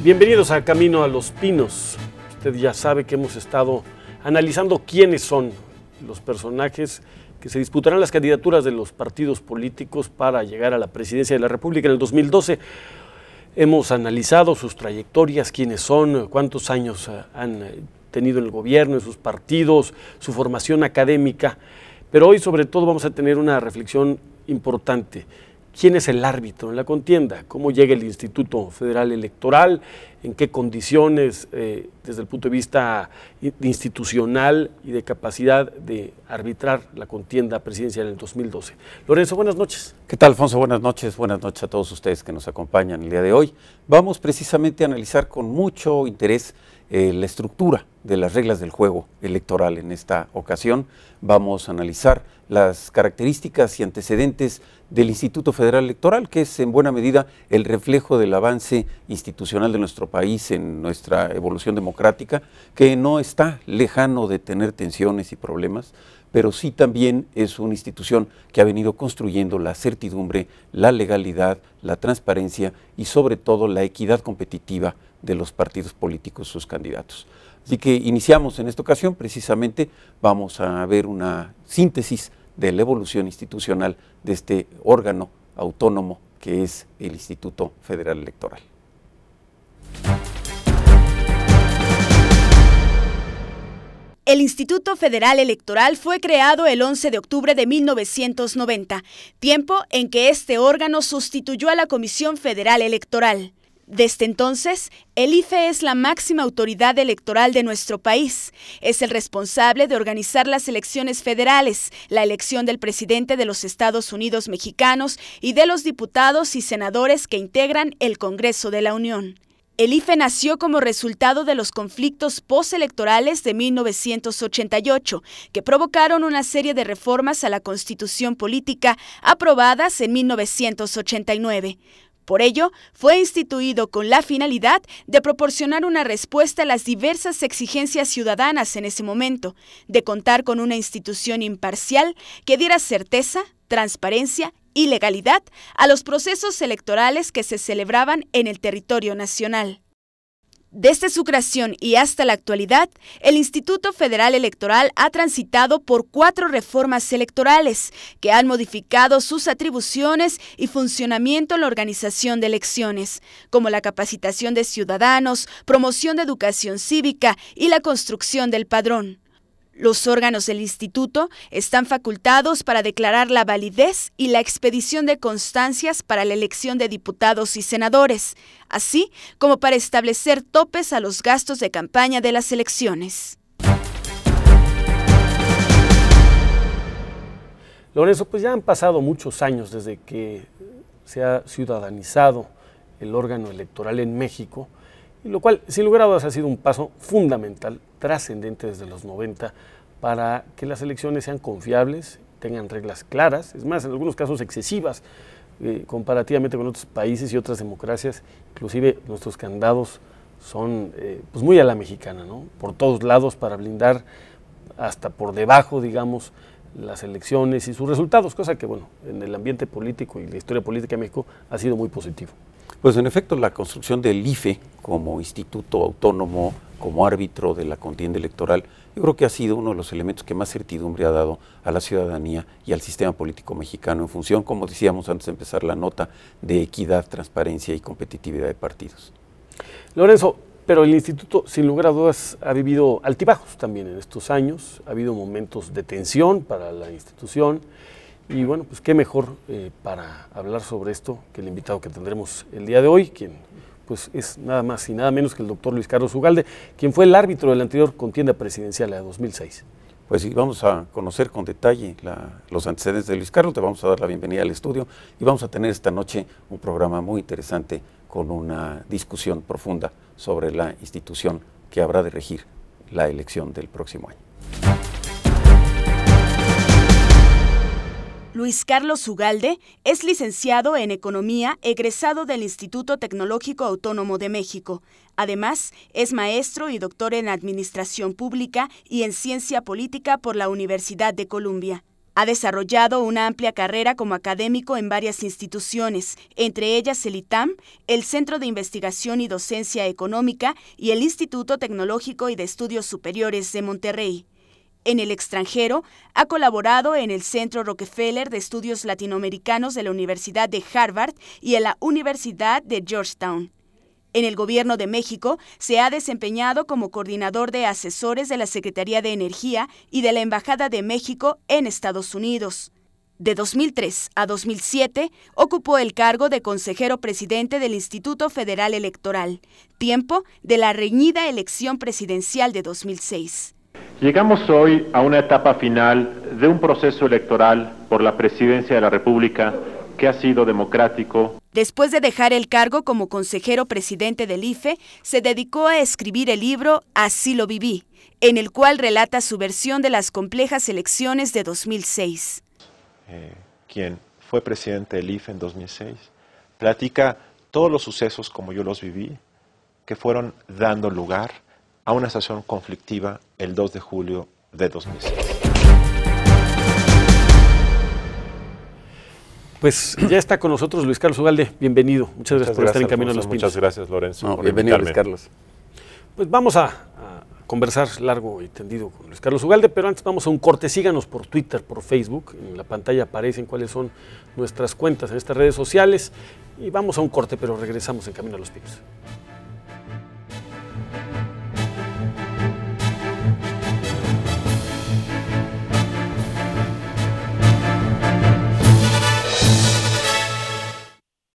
Bienvenidos a Camino a los Pinos. Usted ya sabe que hemos estado analizando quiénes son los personajes que se disputarán las candidaturas de los partidos políticos para llegar a la presidencia de la República en el 2012. Hemos analizado sus trayectorias, quiénes son, cuántos años han tenido en el gobierno, en sus partidos, su formación académica, pero hoy sobre todo vamos a tener una reflexión importante. ¿Quién es el árbitro en la contienda? ¿Cómo llega el Instituto Federal Electoral? ¿En qué condiciones, desde el punto de vista institucional y de capacidad de arbitrar la contienda presidencial en el 2012? Lorenzo, buenas noches. ¿Qué tal, Alfonso? Buenas noches a todos ustedes que nos acompañan el día de hoy. Vamos precisamente a analizar con mucho interés la estructura de las reglas del juego electoral en esta ocasión. Vamos a analizar las características y antecedentes del Instituto Federal Electoral, que es en buena medida el reflejo del avance institucional de nuestro país en nuestra evolución democrática, que no está lejano de tener tensiones y problemas, pero sí también es una institución que ha venido construyendo la certidumbre, la legalidad, la transparencia y sobre todo la equidad competitiva de los partidos políticos, sus candidatos. Así que iniciamos en esta ocasión, precisamente vamos a ver una síntesis de la evolución institucional de este órgano autónomo que es el Instituto Federal Electoral. El Instituto Federal Electoral fue creado el 11 de octubre de 1990, tiempo en que este órgano sustituyó a la Comisión Federal Electoral. Desde entonces, el IFE es la máxima autoridad electoral de nuestro país. Es el responsable de organizar las elecciones federales, la elección del presidente de los Estados Unidos mexicanos y de los diputados y senadores que integran el Congreso de la Unión. El IFE nació como resultado de los conflictos postelectorales de 1988, que provocaron una serie de reformas a la Constitución política aprobadas en 1989. Por ello, fue instituido con la finalidad de proporcionar una respuesta a las diversas exigencias ciudadanas en ese momento, de contar con una institución imparcial que diera certeza, transparencia y legalidad a los procesos electorales que se celebraban en el territorio nacional. Desde su creación y hasta la actualidad, el Instituto Federal Electoral ha transitado por 4 reformas electorales que han modificado sus atribuciones y funcionamiento en la organización de elecciones, como la capacitación de ciudadanos, promoción de educación cívica y la construcción del padrón. Los órganos del Instituto están facultados para declarar la validez y la expedición de constancias para la elección de diputados y senadores, así como para establecer topes a los gastos de campaña de las elecciones. Lorenzo, pues ya han pasado muchos años desde que se ha ciudadanizado el órgano electoral en México, y lo cual, sin lugar a dudas, ha sido un paso fundamental, trascendente desde los 90, para que las elecciones sean confiables, tengan reglas claras, es más, en algunos casos excesivas, comparativamente con otros países y otras democracias. Inclusive nuestros candados son pues muy a la mexicana, ¿no? Por todos lados para blindar hasta por debajo, digamos, las elecciones y sus resultados, cosa que, bueno, en el ambiente político y la historia política de México ha sido muy positivo. Pues en efecto, la construcción del IFE como instituto autónomo, como árbitro de la contienda electoral, yo creo que ha sido uno de los elementos que más certidumbre ha dado a la ciudadanía y al sistema político mexicano en función, como decíamos antes de empezar la nota, de equidad, transparencia y competitividad de partidos. Lorenzo, pero el instituto, sin lugar a dudas, ha vivido altibajos también en estos años, ha habido momentos de tensión para la institución, y bueno, pues qué mejor para hablar sobre esto que el invitado que tendremos el día de hoy, quien pues es nada más y nada menos que el doctor Luis Carlos Ugalde, quien fue el árbitro de la anterior contienda presidencial de 2006. Pues sí, vamos a conocer con detalle los antecedentes de Luis Carlos, te vamos a dar la bienvenida al estudio y vamos a tener esta noche un programa muy interesante con una discusión profunda sobre la institución que habrá de regir la elección del próximo año. Luis Carlos Ugalde es licenciado en Economía, egresado del Instituto Tecnológico Autónomo de México. Además, es maestro y doctor en Administración Pública y en Ciencia Política por la Universidad de Columbia. Ha desarrollado una amplia carrera como académico en varias instituciones, entre ellas el ITAM, el Centro de Investigación y Docencia Económica y el Instituto Tecnológico y de Estudios Superiores de Monterrey. En el extranjero, ha colaborado en el Centro Rockefeller de Estudios Latinoamericanos de la Universidad de Harvard y en la Universidad de Georgetown. En el Gobierno de México se ha desempeñado como coordinador de asesores de la Secretaría de Energía y de la Embajada de México en Estados Unidos. De 2003 a 2007 ocupó el cargo de consejero presidente del Instituto Federal Electoral, tiempo de la reñida elección presidencial de 2006. Llegamos hoy a una etapa final de un proceso electoral por la presidencia de la República que ha sido democrático. Después de dejar el cargo como consejero presidente del IFE, se dedicó a escribir el libro Así lo viví, en el cual relata su versión de las complejas elecciones de 2006. Quien fue presidente del IFE en 2006, platica todos los sucesos como yo los viví, que fueron dando lugar a una situación conflictiva el 2 de julio de 2006. Pues ya está con nosotros Luis Carlos Ugalde, bienvenido. Muchas gracias por estar en Camino a los Pinos. Muchas gracias, Lorenzo. No, bienvenido, Luis Carlos. Pues vamos a conversar largo y tendido con Luis Carlos Ugalde, pero antes vamos a un corte. Síganos por Twitter, por Facebook. En la pantalla aparecen cuáles son nuestras cuentas en estas redes sociales. Y vamos a un corte, pero regresamos en Camino a los Pinos.